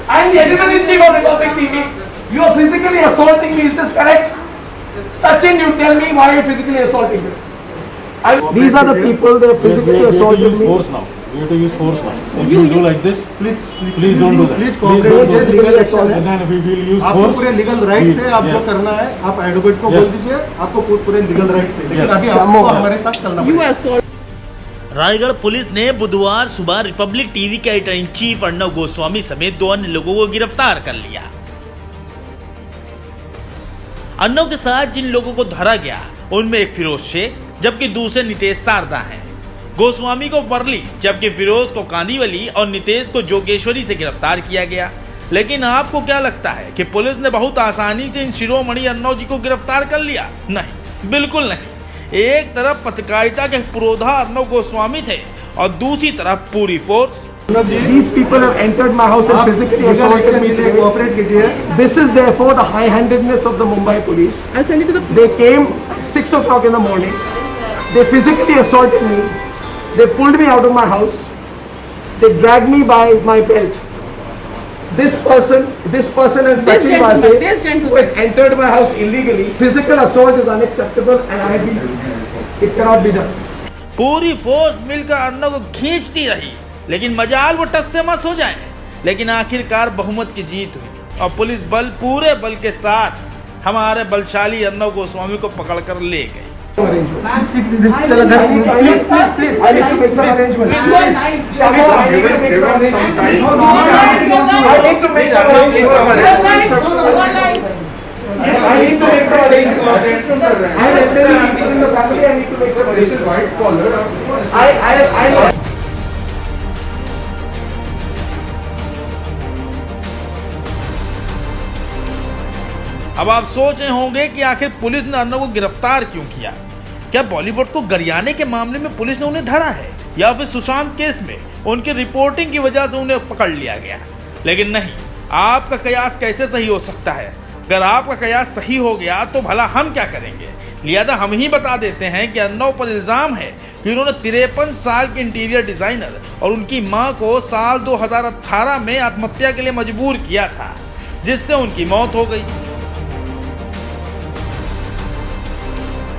I'm the editor-in-chief of Republic TV. You are physically assaulting me. Is this correct? Sachin, you tell me why you're physically assaulting me. These are the people they physically assaulted me. Force now. You have to use force now. If you do like this, please don't do that. Please cooperate with legal action. And then we will use आपको force. पूरे legal rights है, आप जो करना है आप advocate को बोल दीजिए, आपको पूरे लीगल राइट्स है, लेकिन अभी आपको हमारे साथ चलना पड़ेगा। रायगढ़ पुलिस ने बुधवार सुबह रिपब्लिक टीवी के editor in chief Arnav Goswami समेत 2 अन्य लोगों को गिरफ्तार कर लिया। अर्नव के साथ जिन लोगों को धरा गया उनमें एक फिरोज शेख जबकि दूसरे नितेश शारदा हैं। गोस्वामी को वर्ली जबकि फिरोज को कांदीवली और नितेश को जोगेश्वरी से गिरफ्तार किया गया। लेकिन आपको क्या लगता है कि पुलिस ने बहुत आसानी से इन शिरोमणि अर्नव जी को गिरफ्तार कर लिया? नहीं, बिल्कुल नहीं। एक तरफ पत्रकारिता के पुरोधा अर्नव गोस्वामी थे और दूसरी तरफ पूरी force. These people have entered my house and physically assaulted me. Cooperate कीजिए। This is therefore the high-handedness of the Mumbai police. They came at 6 o'clock in the morning. They physically assaulted me. They pulled me out of my house. They dragged me by my belt. This person and Sachin Vase, who has entered my house illegally, physical assault is unacceptable and it cannot be done. पूरी force मिलकर अर्नव को खींचती रही, लेकिन मजाल वो टस से मस हो जाए। लेकिन आखिरकार बहुमत की जीत हुई और पुलिस बल पूरे बल के साथ हमारे बलशाली अर्नव गोस्वामी को पकड़कर ले गई। I need to make some arrangements. अब आप सोच रहे होंगे कि आखिर पुलिस ने अर्नव को गिरफ्तार क्यों किया? क्या बॉलीवुड को गरियाने के मामले में पुलिस ने उन्हें धरा है या फिर सुशांत केस में उनकी रिपोर्टिंग की वजह से उन्हें पकड़ लिया गया? लेकिन नहीं, आपका कयास कैसे सही हो सकता है? अगर आपका कयास सही हो गया तो भला हम क्या करेंगे? लिहाजा हम ही बता देते हैं कि अर्नव पर इल्जाम है कि उन्होंने 53 साल के इंटीरियर डिजाइनर और उनकी मां को साल 2018 में आत्महत्या के लिए मजबूर किया था, जिससे उनकी मौत हो गई।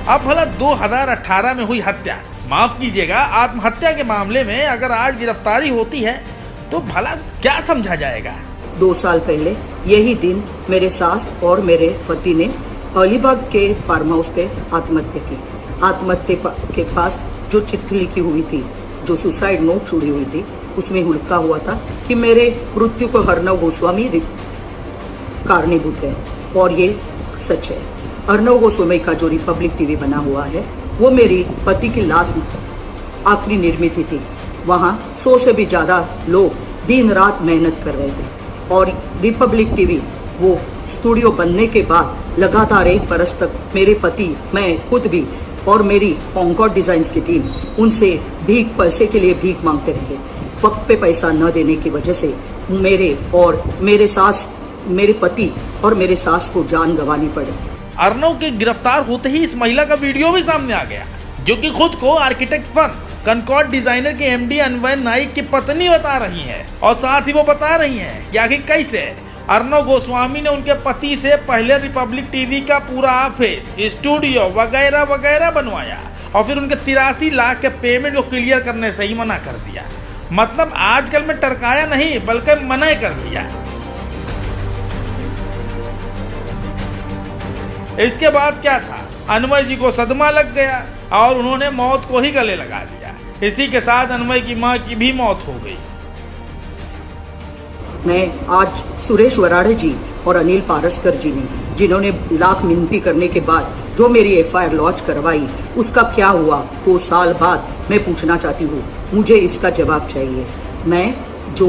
अब भला 2018 में हुई हत्या, माफ कीजिएगा, आत्महत्या के मामले में अगर आज गिरफ्तारी होती है तो भला क्या समझा जाएगा? 2 साल पहले यही दिन मेरे सास और मेरे पति ने अलीबाग के फार्म हाउस पे आत्महत्या की। आत्महत्या के पास जो चिट्ठी लिखी हुई थी, जो सुसाइड नोट छुड़ी हुई थी, उसमें लिखा हुआ था कि मेरे मृत्यु को अर्नव गोस्वामी कारणीभूत है, और ये सच है। अर्नव गोस्वामी का जो रिपब्लिक टीवी बना हुआ है वो मेरी पति की लाश आखिरी निर्मित थी। वहाँ 100 से भी ज्यादा लोग दिन रात मेहनत कर रहे थे और रिपब्लिक टीवी वो स्टूडियो बनने के बाद लगातार 1 बरस तक मेरे पति, मैं खुद भी और मेरी कॉन्कॉर्ड डिजाइन्स की टीम उनसे पैसे के लिए भीख मांगते रहे। वक्त पे पैसा न देने की वजह से मेरे पति और मेरे सास को जान गंवानी पड़ी। अर्नव के गिरफ्तार होते ही इस महिला का वीडियो भी सामने आ गया, जो कि खुद को आर्किटेक्ट फर्म कॉन्कॉर्ड डिजाइनर के एमडी अन्वय नाइक की पत्नी बता रही हैं और साथ ही वो बता रही हैं कि आखिर कैसे अर्नव गोस्वामी ने उनके पति से पहले रिपब्लिक टीवी का पूरा ऑफिस, स्टूडियो वगैरह वगैरह बनवाया और फिर उनके 83 लाख के पेमेंट को क्लियर करने से ही मना कर दिया। मतलब आजकल में टरकाया नहीं बल्कि मना कर दिया। इसके बाद क्या था, अन्वय जी को सदमा लग गया और उन्होंने मौत को ही गले लगा दिया। इसी के साथ अन्वय की मां की भी मौत हो गई। मैं आज सुरेश वराड़े जी और अनिल पारस्कर जी ने, जिन्होंने लाख मिन्नती करने के बाद जो मेरी एफआईआर लॉन्च करवाई, उसका क्या हुआ 2 साल बाद मैं पूछना चाहती हूँ। मुझे इसका जवाब चाहिए। मैं जो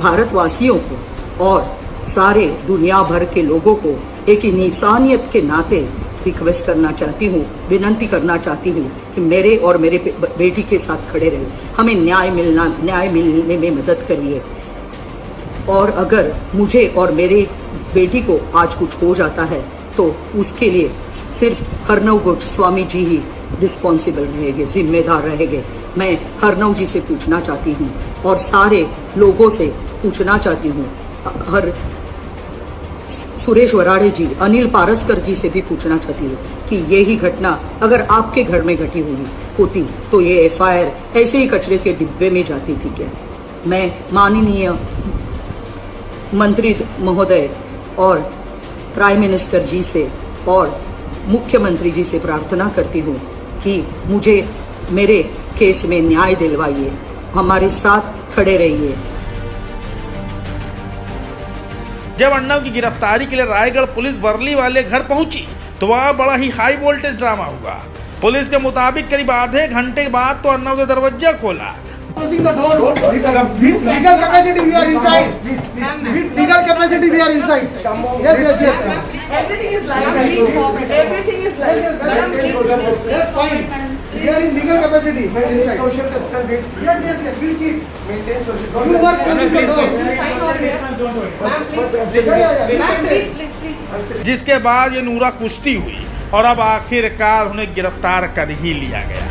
भारतवासियों को और सारे दुनिया भर के लोगों को एक इंसानियत के नाते रिक्वेस्ट करना चाहती हूँ, विनंती करना चाहती हूँ कि मेरे और मेरे बेटी के साथ खड़े रहे, हमें न्याय मिलने में मदद करिए। और अगर मुझे और मेरे बेटी को आज कुछ हो जाता है तो उसके लिए सिर्फ अर्नव गोस्वामी जी ही रिस्पॉन्सिबल रहेंगे, जिम्मेदार रहेंगे। मैं अर्नव जी से पूछना चाहती हूँ और सारे लोगों से पूछना चाहती हूँ हर सुरेश वराड़े जी, अनिल पारसकर जी से भी पूछना चाहती हूँ कि यही घटना अगर आपके घर में घटी हुई होती तो ये FIR ऐसे ही कचरे के डिब्बे में जाती थी क्या? मैं माननीय मंत्री महोदय और प्राइम मिनिस्टर जी से और मुख्यमंत्री जी से प्रार्थना करती हूँ कि मुझे मेरे केस में न्याय दिलवाइए, हमारे साथ खड़े रहिए। जब अर्नब की गिरफ्तारी के लिए रायगढ़ पुलिस वर्ली वाले घर पहुंची तो वहां बड़ा ही हाई वोल्टेज ड्रामा हुआ। पुलिस के मुताबिक करीब आधे घंटे बाद तो अर्नब ने दरवाजा खोला। Closing the door. With legal capacity we are inside. With legal capacity we are inside. Yes. Everything is live. Everything is live. That's fine. We are in legal capacity. Maintain social distance. Yes. We'll keep. Maintain social You are closing the door. Sign over here. Ma'am, please. Yeah. Ma'am, please. जिसके बाद ये नूरा कुश्ती हुई और अब आखिरकार उन्हें गिरफ्तार कर ही लिया गया।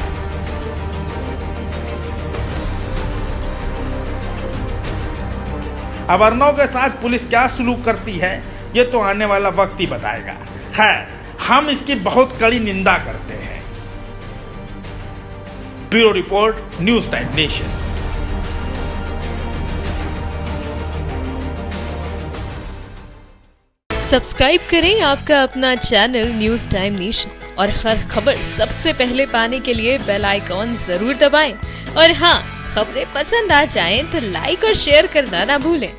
अब अर्नब के साथ पुलिस क्या सलूक करती है ये तो आने वाला वक्त ही बताएगा। खैर, हम इसकी बहुत कड़ी निंदा करते हैं। Bureau report, news time nation. Subscribe करें आपका अपना चैनल न्यूज टाइम नेशन और हर खबर सबसे पहले पाने के लिए बेल आइकॉन जरूर दबाएं। और हाँ, खबरें पसंद आ जाएं तो लाइक और शेयर करना ना भूलें।